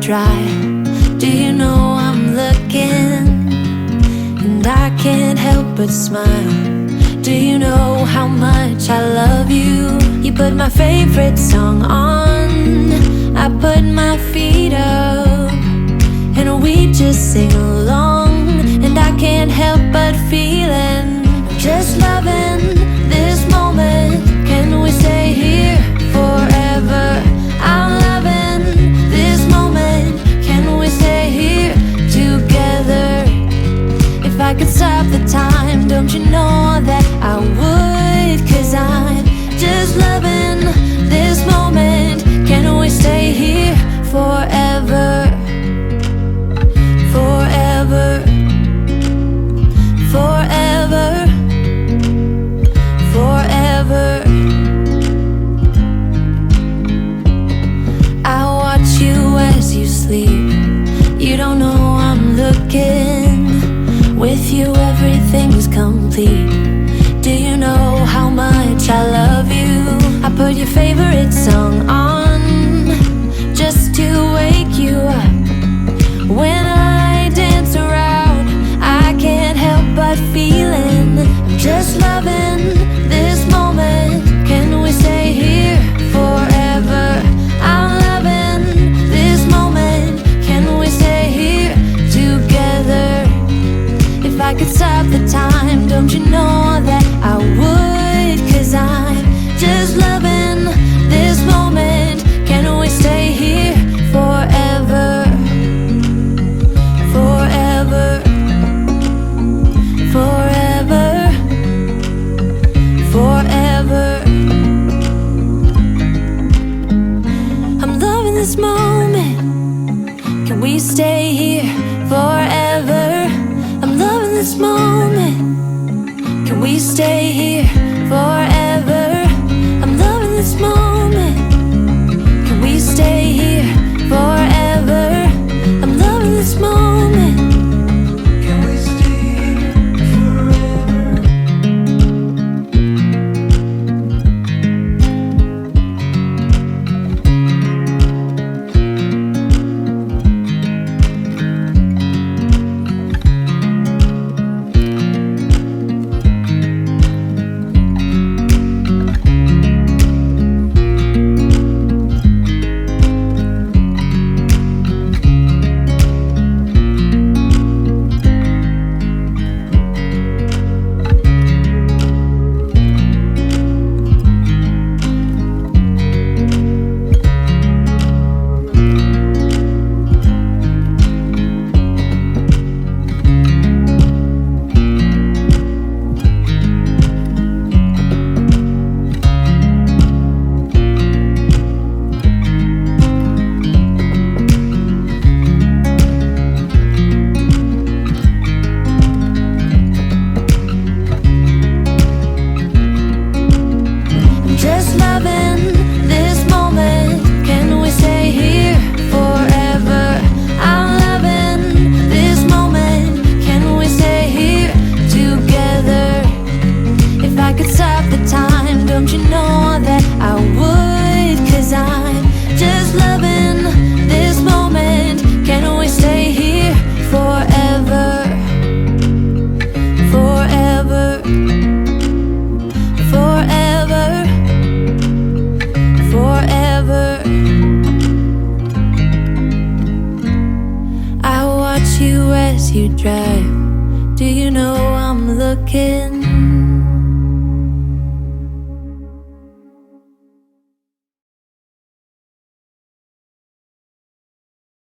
dry. Do you know I'm looking? And I can't help but smile. Do you know how much I love you? You put my favorite song on, I put my feet up, and we just sing along. And I can't help but feeling, just loving this moment. Can we stay here forever? I'm loving this moment. Can we stay here together? If I could stop the time, don't you know that I would? 'Cause I'm just loving this moment. Can we stay here forever? Forever. Forever. Forever. I watch you as you sleep. You don't know I'm looking. With you everything's complete. Do you know how much I love you? I put your favorite song on, just to wake you up. When I dance around, I can't help but feeling, just loving this moment. Can we stay here forever? I'm loving this moment. Can we stay here together? If I could stop the time, don't you know that I would? 'Cause I'm just loving this moment. Can we stay here forever? Forever. Forever. Forever. I'm loving this moment. Can we stay here forever? I'm loving this moment. Can we stay here forever? I'm loving this moment. Can we stay here forever? I'm loving this moment. Can we stay here forever? You drive. Do you know I'm looking?